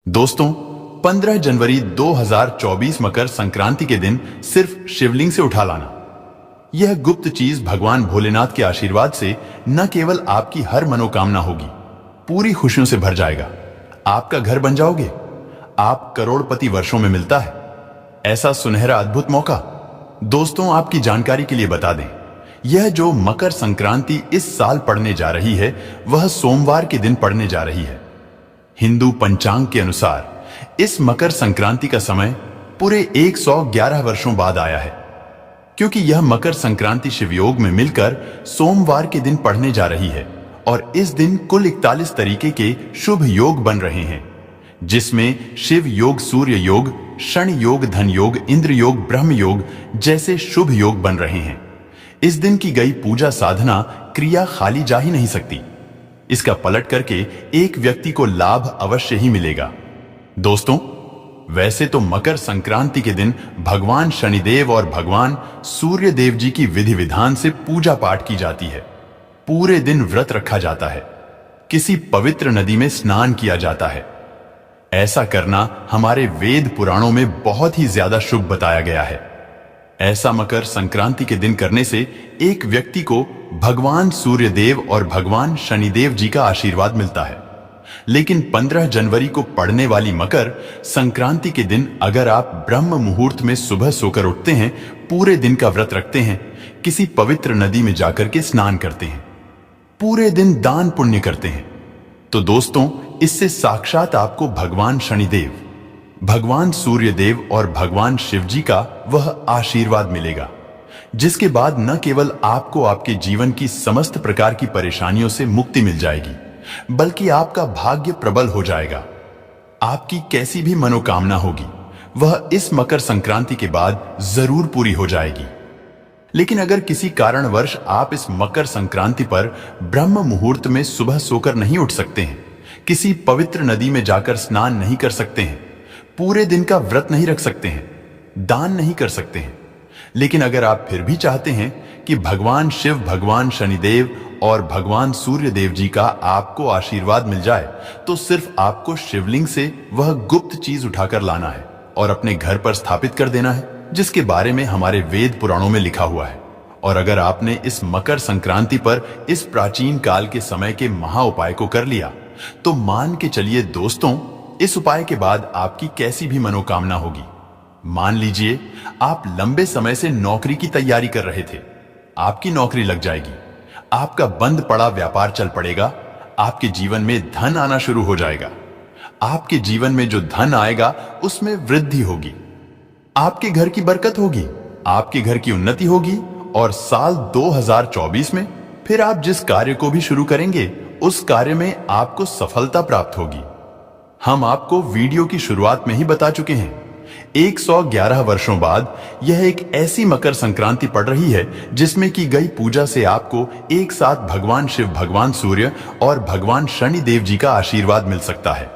दोस्तों, 15 जनवरी 2024 मकर संक्रांति के दिन सिर्फ शिवलिंग से उठा लाना, यह गुप्त चीज भगवान भोलेनाथ के आशीर्वाद से न केवल आपकी हर मनोकामना होगी, पूरी खुशियों से भर जाएगा। आपका घर बन जाओगे, आप करोड़पति वर्षों में मिलता है ऐसा सुनहरा अद्भुत मौका। दोस्तों, आपकी जानकारी के लिए बता दें, यह जो मकर संक्रांति इस साल पड़ने जा रही है वह सोमवार के दिन पड़ने जा रही है। हिंदू पंचांग के अनुसार इस मकर संक्रांति का समय पूरे 111 वर्षों बाद आया है, क्योंकि यह मकर संक्रांति शिवयोग में मिलकर सोमवार के दिन पड़ने जा रही है और इस दिन कुल 41 तरीके के शुभ योग बन रहे हैं, जिसमें शिव योग, सूर्य योग, शनि योग, धन योग, इंद्र योग, ब्रह्म योग जैसे शुभ योग बन रहे हैं। इस दिन की गई पूजा साधना क्रिया खाली जा ही नहीं सकती, इसका पलट करके एक व्यक्ति को लाभ अवश्य ही मिलेगा। दोस्तों, वैसे तो मकर संक्रांति के दिन भगवान शनिदेव और भगवान सूर्य देव जी की विधि विधान से पूजा पाठ की जाती है। पूरे दिन व्रत रखा जाता है, किसी पवित्र नदी में स्नान किया जाता है। ऐसा करना हमारे वेद पुराणों में बहुत ही ज्यादा शुभ बताया गया है। ऐसा मकर संक्रांति के दिन करने से एक व्यक्ति को भगवान सूर्य देव और भगवान शनिदेव जी का आशीर्वाद मिलता है। लेकिन 15 जनवरी को पड़ने वाली मकर संक्रांति के दिन अगर आप ब्रह्म मुहूर्त में सुबह सोकर उठते हैं, पूरे दिन का व्रत रखते हैं, किसी पवित्र नदी में जाकर के स्नान करते हैं, पूरे दिन दान पुण्य करते हैं, तो दोस्तों, इससे साक्षात आपको भगवान शनिदेव, भगवान सूर्य देव और भगवान शिव जी का वह आशीर्वाद मिलेगा, जिसके बाद न केवल आपको आपके जीवन की समस्त प्रकार की परेशानियों से मुक्ति मिल जाएगी, बल्कि आपका भाग्य प्रबल हो जाएगा। आपकी कैसी भी मनोकामना होगी वह इस मकर संक्रांति के बाद जरूर पूरी हो जाएगी। लेकिन अगर किसी कारणवश आप इस मकर संक्रांति पर ब्रह्म मुहूर्त में सुबह सोकर नहीं उठ सकते हैं, किसी पवित्र नदी में जाकर स्नान नहीं कर सकते हैं, पूरे दिन का व्रत नहीं रख सकते हैं, दान नहीं कर सकते हैं, लेकिन अगर आप फिर भी चाहते हैं कि भगवान शिव, भगवान शनिदेव और भगवान सूर्य देव जी का आपको आशीर्वाद मिल जाए, तो सिर्फ आपको शिवलिंग से वह गुप्त चीज उठाकर लाना है और अपने घर पर स्थापित कर देना है, जिसके बारे में हमारे वेद पुराणों में लिखा हुआ है। और अगर आपने इस मकर संक्रांति पर इस प्राचीन काल के समय के महा उपाय को कर लिया, तो मान के चलिए दोस्तों, इस उपाय के बाद आपकी कैसी भी मनोकामना होगी। मान लीजिए आप लंबे समय से नौकरी की तैयारी कर रहे थे, आपकी नौकरी लग जाएगी, आपका बंद पड़ा व्यापार चल पड़ेगा, आपके जीवन में धन आना शुरू हो जाएगा। आपके जीवन में जो धन आएगा उसमें वृद्धि होगी, आपके घर की बरकत होगी, आपके घर की उन्नति होगी और साल 2024 में फिर आप जिस कार्य को भी शुरू करेंगे उस कार्य में आपको सफलता प्राप्त होगी। हम आपको वीडियो की शुरुआत में ही बता चुके हैं, 111 वर्षों बाद यह एक ऐसी मकर संक्रांति पड़ रही है जिसमें की गई पूजा से आपको एक साथ भगवान शिव, भगवान सूर्य और भगवान शनि देव जी का आशीर्वाद मिल सकता है।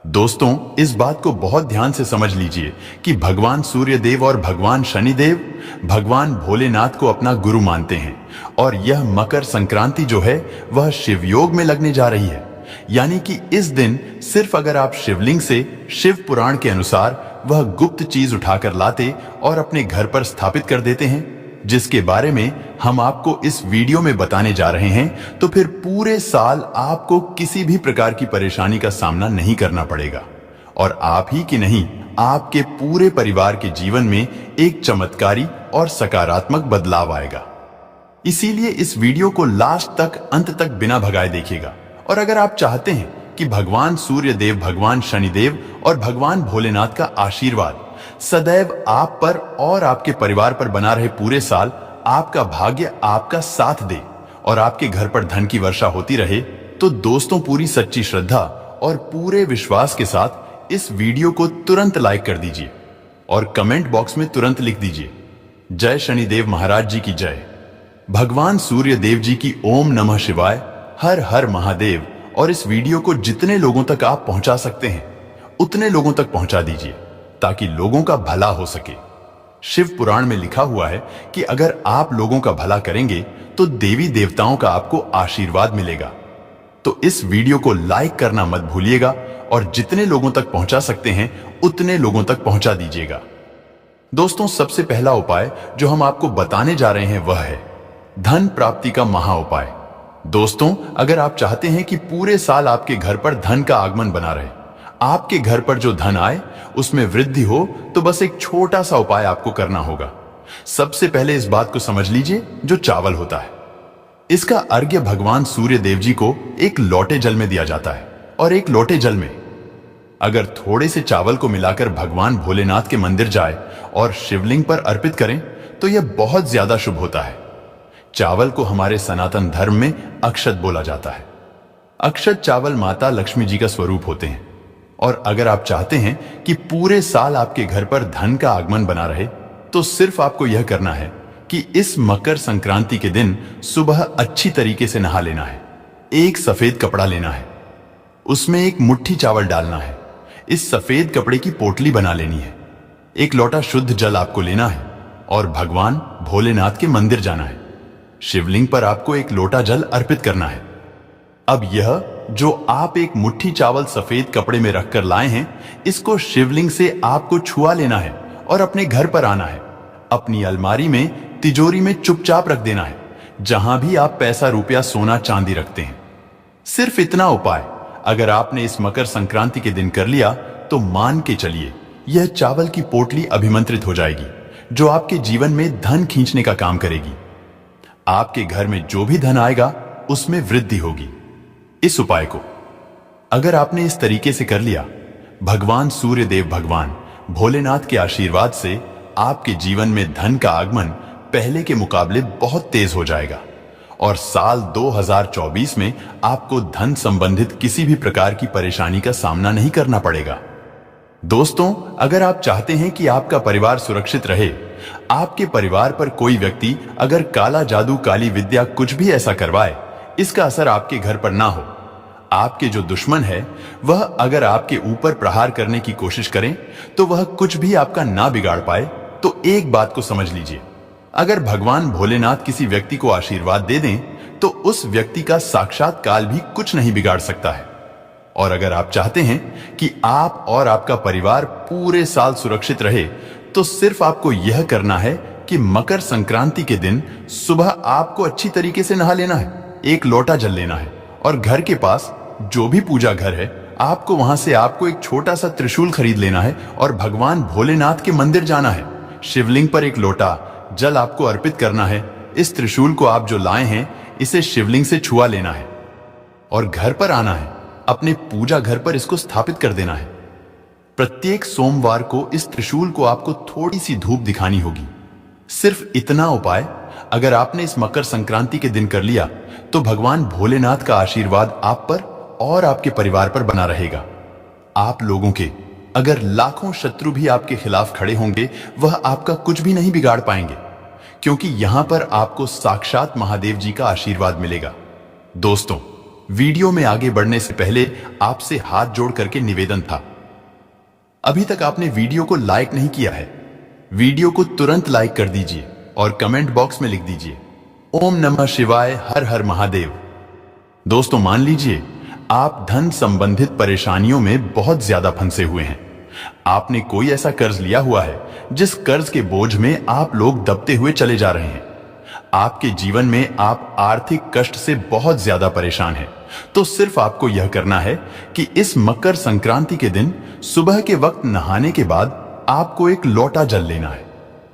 दोस्तों, इस बात को बहुत ध्यान से समझ लीजिए कि भगवान सूर्य देव और भगवान शनि देव भगवान भोलेनाथ को अपना गुरु मानते हैं और यह मकर संक्रांति जो है वह शिवयोग में लगने जा रही है। यानी कि इस दिन सिर्फ अगर आप शिवलिंग से शिव पुराण के अनुसार वह गुप्त चीज उठाकर लाते और अपने घर पर स्थापित कर देते हैं, जिसके बारे में हम आपको इस वीडियो में बताने जा रहे हैं, तो फिर पूरे साल आपको किसी भी प्रकार की परेशानी का सामना नहीं करना पड़ेगा और आप ही की नहीं, आपके पूरे परिवार के जीवन में एक चमत्कारी और सकारात्मक बदलाव आएगा। इसीलिए इस वीडियो को लास्ट तक, अंत तक बिना भगाए देखिएगा। और अगर आप चाहते हैं कि भगवान सूर्य देव, भगवान शनिदेव और भगवान भोलेनाथ का आशीर्वाद सदैव आप पर और आपके परिवार पर बना रहे, पूरे साल आपका भाग्य आपका साथ दे और आपके घर पर धन की वर्षा होती रहे, तो दोस्तों, पूरी सच्ची श्रद्धा और पूरे विश्वास के साथ इस वीडियो को तुरंत लाइक कर दीजिए और कमेंट बॉक्स में तुरंत लिख दीजिए, जय शनिदेव महाराज जी की जय, भगवान सूर्य देव जी की ओम नमः शिवाय, हर हर महादेव। और इस वीडियो को जितने लोगों तक आप पहुंचा सकते हैं उतने लोगों तक पहुंचा दीजिए, ताकि लोगों का भला हो सके। शिव पुराण में लिखा हुआ है कि अगर आप लोगों का भला करेंगे तो देवी देवताओं का आपको आशीर्वाद मिलेगा। तो इस वीडियो को लाइक करना मत भूलिएगा और जितने लोगों तक पहुंचा सकते हैं उतने लोगों तक पहुंचा दीजिएगा। दोस्तों, सबसे पहला उपाय जो हम आपको बताने जा रहे हैं वह है धन प्राप्ति का महा उपाय। दोस्तों, अगर आप चाहते हैं कि पूरे साल आपके घर पर धन का आगमन बना रहे, आपके घर पर जो धन आए उसमें वृद्धि हो, तो बस एक छोटा सा उपाय आपको करना होगा। सबसे पहले इस बात को समझ लीजिए, जो चावल होता है, इसका अर्घ्य भगवान सूर्य देव जी को एक लोटे जल में दिया जाता है। और एक लोटे जल में अगर थोड़े से चावल को मिलाकर भगवान भोलेनाथ के मंदिर जाए और शिवलिंग पर अर्पित करें तो यह बहुत ज्यादा शुभ होता है। चावल को हमारे सनातन धर्म में अक्षत बोला जाता है। अक्षत चावल माता लक्ष्मी जी का स्वरूप होते हैं। और अगर आप चाहते हैं कि पूरे साल आपके घर पर धन का आगमन बना रहे, तो सिर्फ आपको यह करना है कि इस मकर संक्रांति के दिन सुबह अच्छी तरीके से नहा लेना है। एक सफेद कपड़ा लेना है, उसमें एक मुट्ठी चावल डालना है। इस सफेद कपड़े की पोटली बना लेनी है। एक लोटा शुद्ध जल आपको लेना है और भगवान भोलेनाथ के मंदिर जाना है। शिवलिंग पर आपको एक लोटा जल अर्पित करना है। अब यह जो आप एक मुट्ठी चावल सफेद कपड़े में रखकर लाए हैं, इसको शिवलिंग से आपको छुआ लेना है और अपने घर पर आना है। अपनी अलमारी में, तिजोरी में चुपचाप रख देना है, जहां भी आप पैसा, रुपया, सोना, चांदी रखते हैं। सिर्फ इतना उपाय अगर आपने इस मकर संक्रांति के दिन कर लिया तो मान के चलिए यह चावल की पोटली अभिमंत्रित हो जाएगी, जो आपके जीवन में धन खींचने का काम करेगी। आपके घर में जो भी धन आएगा उसमें वृद्धि होगी। इस उपाय को अगर आपने इस तरीके से कर लिया, भगवान सूर्य देव, भगवान भोलेनाथ के आशीर्वाद से आपके जीवन में धन का आगमन पहले के मुकाबले बहुत तेज हो जाएगा और साल 2024 में आपको धन संबंधित किसी भी प्रकार की परेशानी का सामना नहीं करना पड़ेगा। दोस्तों, अगर आप चाहते हैं कि आपका परिवार सुरक्षित रहे, आपके परिवार पर कोई व्यक्ति अगर काला जादू, काली विद्या, कुछ भी ऐसा करवाए, इसका असर आपके घर पर ना हो, आपके जो दुश्मन है वह अगर आपके ऊपर प्रहार करने की कोशिश करें तो वह कुछ भी आपका ना बिगाड़ पाए, तो एक बात को समझ लीजिए, अगर भगवान भोलेनाथ किसी व्यक्ति को आशीर्वाद दे दें तो उस व्यक्ति का साक्षात काल भी कुछ नहीं बिगाड़ सकता है। और अगर आप चाहते हैं कि आप और आपका परिवार पूरे साल सुरक्षित रहे, तो सिर्फ आपको यह करना है कि मकर संक्रांति के दिन सुबह आपको अच्छी तरीके से नहा लेना है, एक लोटा जल लेना है और घर के पास जो भी पूजा घर है, आपको वहां से आपको एक छोटा सा त्रिशूल खरीद लेना है और भगवान भोलेनाथ के मंदिर जाना है। शिवलिंग पर एक लोटा जल आपको अर्पित करना है। इस त्रिशूल को आप जो लाए हैं, इसे शिवलिंग से छुआ लेना है और घर पर आना है। अपने पूजा घर पर इसको स्थापित कर देना है। प्रत्येक सोमवार को इस त्रिशूल को आपको थोड़ी सी धूप दिखानी होगी। सिर्फ इतना उपाय अगर आपने इस मकर संक्रांति के दिन कर लिया तो भगवान भोलेनाथ का आशीर्वाद आप पर और आपके परिवार पर बना रहेगा। आप लोगों के अगर लाखों शत्रु भी आपके खिलाफ खड़े होंगे, वह आपका कुछ भी नहीं बिगाड़ पाएंगे, क्योंकि यहां पर आपको साक्षात महादेव जी का आशीर्वाद मिलेगा। दोस्तों, वीडियो में आगे बढ़ने से पहले आपसे हाथ जोड़ करके निवेदन था, अभी तक आपने वीडियो को लाइक नहीं किया है, वीडियो को तुरंत लाइक कर दीजिए और कमेंट बॉक्स में लिख दीजिए ओम नमः शिवाय, हर हर महादेव। दोस्तों, मान लीजिए आप धन संबंधित परेशानियों में बहुत ज्यादा फंसे हुए हैं। आपने कोई ऐसा कर्ज लिया हुआ है जिस कर्ज के बोझ में आप लोग दबते हुए चले जा रहे हैं। आपके जीवन में आप आर्थिक कष्ट से बहुत ज्यादा परेशान हैं। तो सिर्फ आपको यह करना है कि इस मकर संक्रांति के दिन सुबह के वक्त नहाने के बाद आपको एक लोटा जल लेना है।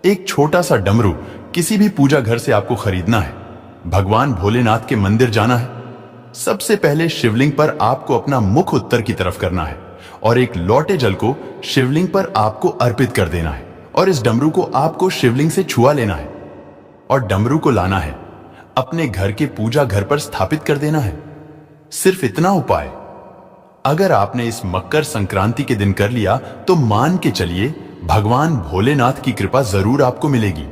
एक छोटा सा डमरू किसी भी पूजा घर से आपको खरीदना है। भगवान भोलेनाथ के मंदिर जाना है। सबसे पहले शिवलिंग पर आपको अपना मुख उत्तर की तरफ करना है और एक लोटे जल को शिवलिंग पर आपको अर्पित कर देना है और इस डमरू को आपको शिवलिंग से छुआ लेना है और डमरू को लाना है, अपने घर के पूजा घर पर स्थापित कर देना है। सिर्फ इतना उपाय अगर आपने इस मकर संक्रांति के दिन कर लिया तो मान के चलिए भगवान भोलेनाथ की कृपा जरूर आपको मिलेगी।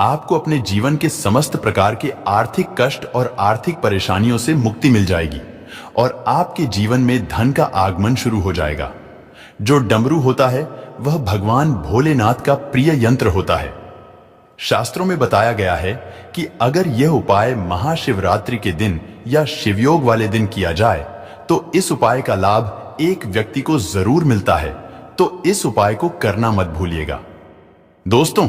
आपको अपने जीवन के समस्त प्रकार के आर्थिक कष्ट और आर्थिक परेशानियों से मुक्ति मिल जाएगी और आपके जीवन में धन का आगमन शुरू हो जाएगा। जो डमरू होता है वह भगवान भोलेनाथ का प्रिय यंत्र होता है। शास्त्रों में बताया गया है कि अगर यह उपाय महाशिवरात्रि के दिन या शिवयोग वाले दिन किया जाए तो इस उपाय का लाभ एक व्यक्ति को जरूर मिलता है, तो इस उपाय को करना मत भूलिएगा। दोस्तों,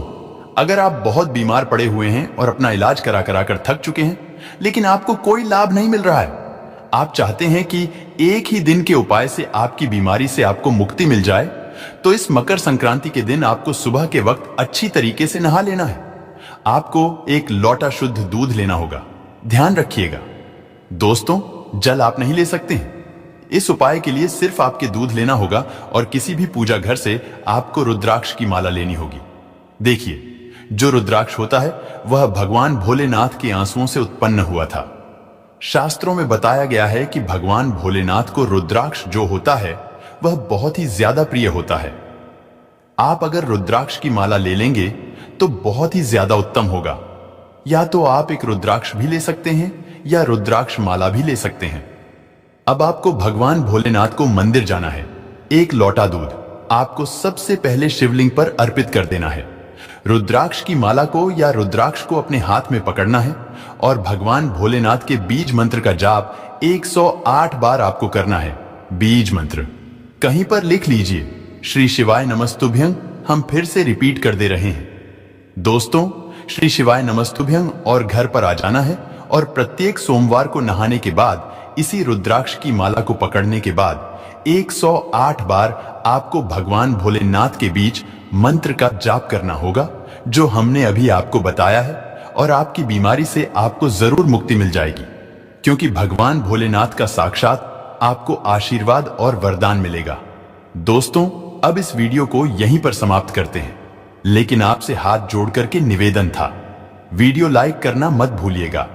अगर आप बहुत बीमार पड़े हुए हैं और अपना इलाज करा करा कर थक चुके हैं, लेकिन आपको कोई लाभ नहीं मिल रहा है, आप चाहते हैं कि एक ही दिन के उपाय से आपकी बीमारी से आपको मुक्ति मिल जाए, तो इस मकर संक्रांति के दिन आपको सुबह के वक्त अच्छी तरीके से नहा लेना है। आपको एक लोटा शुद्ध दूध लेना होगा। ध्यान रखिएगा दोस्तों, जल आप नहीं ले सकते हैं। इस उपाय के लिए सिर्फ आपके दूध लेना होगा और किसी भी पूजा घर से आपको रुद्राक्ष की माला लेनी होगी। देखिए, जो रुद्राक्ष होता है वह भगवान भोलेनाथ के आंसुओं से उत्पन्न हुआ था। शास्त्रों में बताया गया है कि भगवान भोलेनाथ को रुद्राक्ष जो होता है वह बहुत ही ज्यादा प्रिय होता है। आप अगर रुद्राक्ष की माला ले लेंगे तो बहुत ही ज्यादा उत्तम होगा। या तो आप एक रुद्राक्ष भी ले सकते हैं या रुद्राक्ष माला भी ले सकते हैं। अब आपको भगवान भोलेनाथ को मंदिर जाना है। एक लोटा दूध आपको सबसे पहले शिवलिंग पर अर्पित कर देना है। रुद्राक्ष की माला को या रुद्राक्ष को अपने हाथ में पकड़ना है और भगवान भोलेनाथ के बीज मंत्र का जाप 108 बार आपको करना है। बीज मंत्र कहीं पर लिख लीजिए, श्री शिवाय नमस्तुभ्यं। हम फिर से रिपीट कर दे रहे हैं दोस्तों, श्री शिवाय नमस्तुभ्यं, और घर पर आ जाना है और प्रत्येक सोमवार को नहाने के बाद इसी रुद्राक्ष की माला को पकड़ने के बाद 108 बार आपको भगवान भोलेनाथ के बीच मंत्र का जाप करना होगा, जो हमने अभी आपको बताया है, और आपकी बीमारी से आपको जरूर मुक्ति मिल जाएगी, क्योंकि भगवान भोलेनाथ का साक्षात आपको आशीर्वाद और वरदान मिलेगा। दोस्तों, अब इस वीडियो को यहीं पर समाप्त करते हैं, लेकिन आपसे हाथ जोड़ करके निवेदन था, वीडियो लाइक करना मत भूलिएगा।